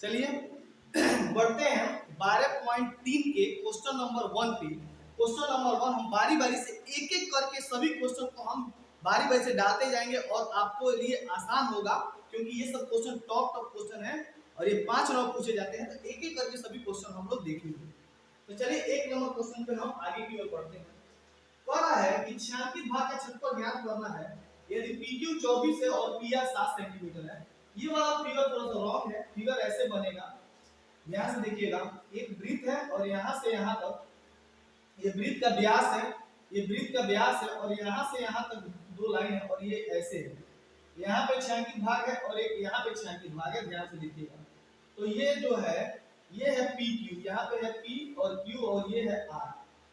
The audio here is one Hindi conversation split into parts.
चलिए बढ़ते हैं 12.3 के क्वेश्चन नंबर 1 पे। क्वेश्चन नंबर 1 हम बारी बारी से एक एक करके सभी क्वेश्चन को हम बारी बारी से डालते जाएंगे और आपको लिए आसान होगा क्योंकि ये सब क्वेश्चन टॉप क्वेश्चन है और ये 5 नंबर पूछे जाते हैं, तो एक एक करके सभी क्वेश्चन हम लोग देखेंगे। तो चलिए एक नंबर क्वेश्चन पे हम आगे की ओर बढ़ते हैं। कह रहा है कि छायांकित भाग का क्षेत्रफल ज्ञात करना है यदि PQ 24 है और PR 7 सेंटीमीटर है। ये वाला फिगर थोड़ा सा रॉन्ग है, फिगर ऐसे बनेगा, ध्यान से देखिएगा। एक वृत्त है और यहाँ से यहाँ तक ये वृत्त का व्यास है, ये वृत्त का व्यास है और यहाँ से यहाँ तक दो लाइन है और ये ऐसे है। यहाँ पे छायांकित भाग है और एक यहाँ पे छायांकित भाग है, ध्यान से देखिएगा। तो ये जो है ये है PQ, यहाँ पे है P और Q और ये है R।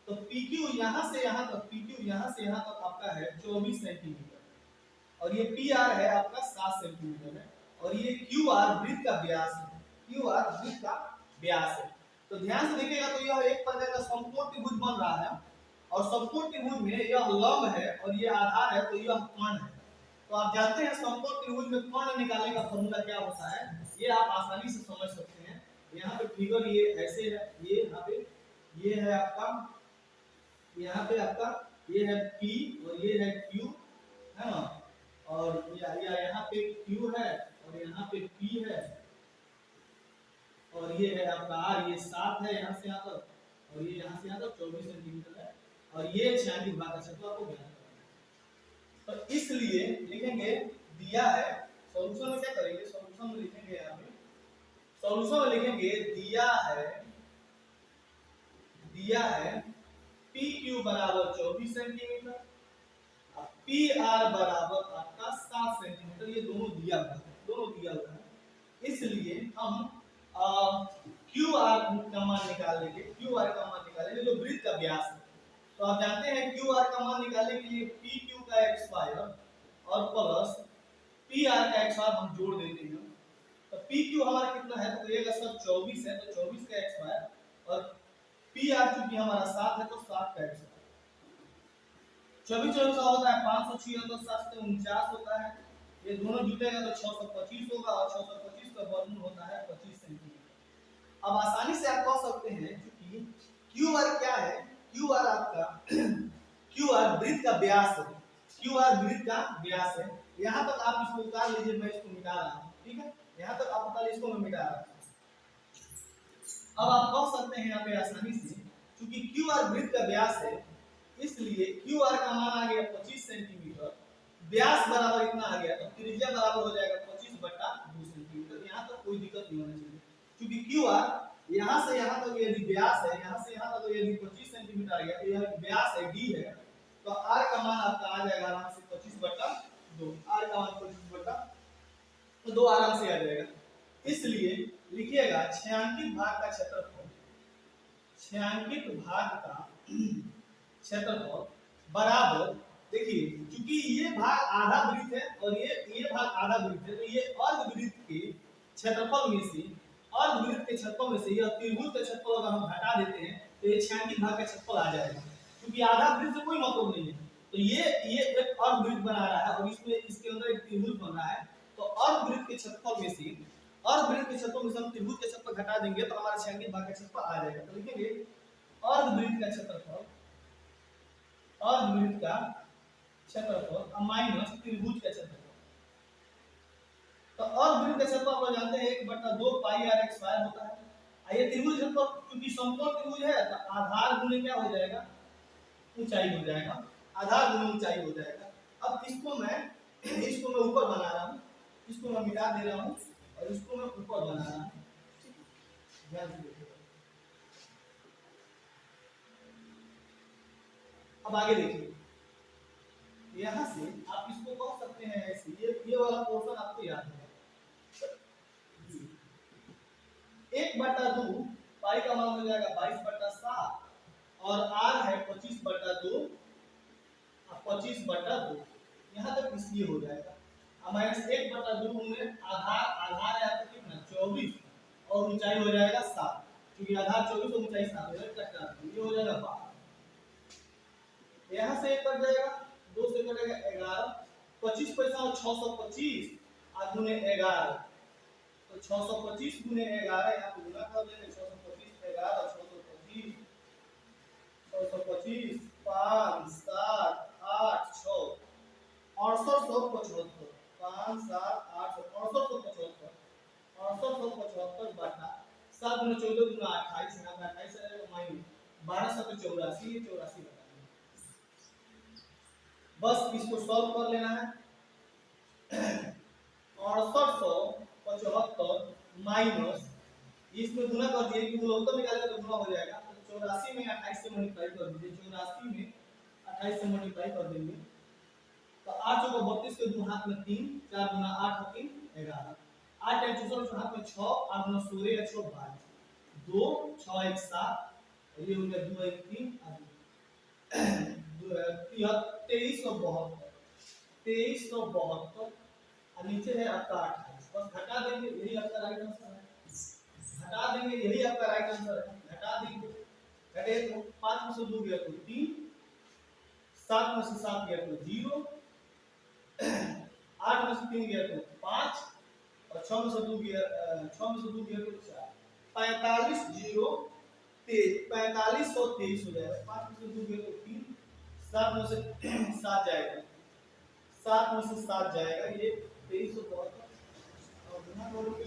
तो PQ यहाँ से यहाँ तक, PQ यहाँ से यहाँ तक आपका है 24 सेंटीमीटर और ये PR है आपका 7 सेंटीमीटर है और ये QR वृत्त का व्यास है, QR वृत्त का व्यास है। तो ध्यान से देखिएगा, तो यह एक प्रकार का समकोण त्रिभुज बन रहा है और समकोण त्रिभुज में यह लंब है और ये आधार है, तो यह कोण है। तो आप जानते हैं समकोण त्रिभुज में कोण निकालने का फॉर्मूला क्या होता है, ये आप आसानी से समझ सकते हैं। यहाँ पे फिगर ये ऐसे है, ये यहाँ पे ये है आपका, यहाँ पे आपका ये है P और ये है Q है ना, और यहाँ पे Q है और यहाँ पे P है और ये है आपका R, ये 7 है यहाँ से यहाँ तक और ये यहाँ से यहाँ तक 24 सेंटीमीटर है और ये छायांकित भाग का क्षेत्रफल आपको ज्ञात करना है। तो इसलिए लिखेंगे दिया है, सॉल्यूशन में क्या करेंगे, सॉल्यूशन में लिखेंगे, यहाँ पे सॉल्यूशन में लिखेंगे दिया है PQ बराबर 24 सेंटीमीटर, PR बराबर आपका 7 सेंटीमीटर, ये दोनों दिया हुआ है। इसलिए हम QR का मान निकालेंगे, जो वृत्त का व्यास है। तो आप जानते हैं QR का मान निकालने के लिए PQ का x² और प्लस PR का x² हम जोड़ देते हैं। तो PQ हमारा कितना है, तो एक सब 24 है, तो 24 का x² और PR चूंकि हमारा 7 है तो 7 का x²। 24 का होता है 576, तो 7 से 49 होता है, ये दोनों जुटेगा तो 625 होगा और 625 का वर्गमूल होता है 25 सेंटीमीटर। अब आसानी से आप कह सकते हैं क्योंकि QR क्या है, QR आपका QR वृत्त का व्यास है, QR वृत्त का व्यास है। यहाँ तक आप इसको उतार लीजिए, मैं इसको मिटा रहा हूँ, ठीक है, यहाँ तक आप उतार, इसको मैं मिटा रहा हूँ। अब आप कह सकते हैं यहाँ पे आसानी से, क्योंकि QR वृत्त का व्यास है इसलिए QR का मान आ गया 25 सेंटीमीटर, व्यास बराबर इतना आ गया, तो त्रिज्या बराबर हो जाएगा 25/2 सेंटीमीटर। यहाँ तक कोई दिक्कत नहीं होनी चाहिए क्योंकि QR यहाँ से यहाँ तक यदि व्यास है, यहाँ से यहाँ तक यदि 25 सेंटीमीटर आ गया, तो यह व्यास है D है, तो R का मान आपका आ जाएगा आराम से 25/2, R का मान 25/2 आराम से आ जाएगा। इसलिए लिखिएगा छायांकित भाग का क्षेत्रफल, छायांकित भाग का क्षेत्रफल बराबर, देखिए क्योंकि ये भाग आधा वृत्त है और ये भाग आधा वृत्त है, तो ये अर्धवृत्त के क्षेत्रफल में से, अर्धवृत्त के क्षेत्रफल में से यह त्रिभुज का क्षेत्रफल अगर हम घटा देते हैं तो ये छायांकित भाग का क्षेत्रफल आ जाएगा। क्योंकि आधा वृत्त से कोई मतलब नहीं है, तो ये एक अर्धवृत्त बना रहा है और इसमें इसके अंदर एक त्रिभुज बन रहा है, तो अर्धवृत्त के क्षेत्रफल में से, अर्धवृत्त के क्षेत्रफल में से हम त्रिभुज के क्षेत्रफल घटा देंगे तो हमारा छायांकित भाग का क्षेत्रफल आ जाएगा। तो लिखेंगे अर्धवृत्त का क्षेत्रफल, अर्धवृत्त का क्षेत्रफल माइनस त्रिभुज का क्षेत्रफल। तो अर्धवृत्त का क्षेत्रफल आप जानते हैं 1/2 पाई r x² होता है। ये त्रिभुज क्षेत्रफल क्योंकि समकोण त्रिभुज है तो आधार गुणे क्या हो जाएगा, ऊंचाई हो जाएगा, आधार गुणे ऊंचाई हो जाएगा। अब इसको मैं ऊपर बना रहा हूँ, इसको मैं मिटा दे रहा हूँ और इसको मैं ऊपर बना रहा हूँ, ध्यान से देखिए। अब आगे देखिए, यहाँ से आप इसको कह सकते हैं ऐसे, ये वाला पोर्शन आपको याद है, 1/2 पाई का मान हो जाएगा 22/7 और r है 25/2, 25/2 यहाँ तक इसलिए हो जाएगा। अब माइनस 1/2 में आधार है आपका कितना 24 और ऊंचाई हो जाएगा 7, क्योंकि आधार 24 और ऊंचाई 7 है, ये हो जाएगा 12। यहाँ से 1 कट जाएगा, 2 से कटेगा 11, 25 पैसा और 625 और 11, तो तो 625 गुने 11 यहाँ पे गुना कर देंगे 625 11 625 625 5 7 8 6 6875 5 7 8 6875 6875 बटा 7 गुना 14 गुना 28 यहाँ पे 28 आएगा माइनस 1284 84 बटा बस इसको सॉल्व कर लेना है 6875 माइनस इसमें गुना कर दिए क्योंकि उत्तर निकालेंगे तो गुना हो जाएगा तो 84 में 28 से मल्टीप्लाई कर दीजिए 84 में 28 से मल्टीप्लाई कर देंगे तो 8 चौका 32 के दो हाथ में 3 4 गुना 8 और 3 11 8 टाइम 64 हाथ में 6 8 गुना 16 या 6 22 2 6 1 7 ये हो गया 2 1 3 2372 और नीचे है आपका 28 बस घटा देंगे यही आपका राइट आंसर है घटा देंगे यही आपका राइट आंसर है घटा देंगे घटे तो 5 में से 2 गया तो 3 7 में से 7 गया तो 0 8 में से 3 गया तो 5 और 6 में से 2 गया 6 में से 2 गया तो 4 45 0 4523 हो जाएगा 5 में से 2 गया तो 3 7 में से 7 जाएगा 7 में से 7 जाएगा ये 2372 और गुना करोगे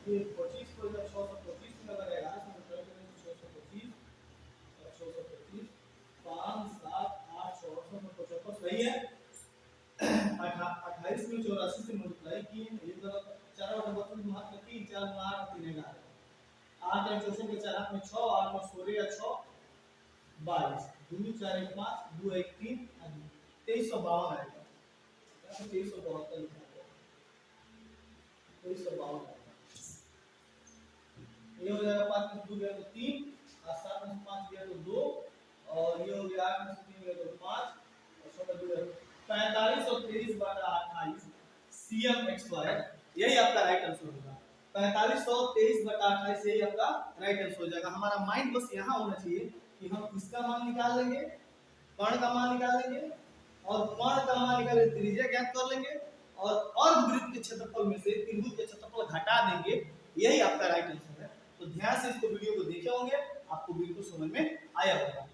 ये 25 को जब 625 में लगाएगा इसमें कर देंगे 625 और 625 5 7 8 675 सही है 28 में 84 से मल्टीप्लाई किए ये गलत 4 और 32 हाथ में 3 4 में 8 3 11 8 और 64 के 4 हाथ में 6 8 में 16 या 6 22 2 4 1 5 2 1 3 2352 आएगा 2372 लिखा है 2352 ये हो जाएगा 5 में 2 गया तो 3 और 7 में 5 गया तो 2 और ये हो गया 8 में 3 गया तो 5 और 6 में 2 गया 45 और 23 बटा 28 CMXY यही आपका राइट आंसर होगा 45 और 23 बटा 28 यही आपका राइट आंसर हो जाएगा हमारा माइंड बस यहाँ होना चाहिए कि हम इसका मान निकाल लेंगे कर्ण का मान निकाल लेंगे और कर्ण का मान निकाल के त्रिज्या ज्ञात कर लेंगे और अर्धवृत्त के क्षेत्रफल में से त्रिभुज के क्षेत्रफल घटा देंगे यही आपका राइट आंसर है तो ध्यान से इसको वीडियो को देखे होंगे आपको बिल्कुल समझ में आया होगा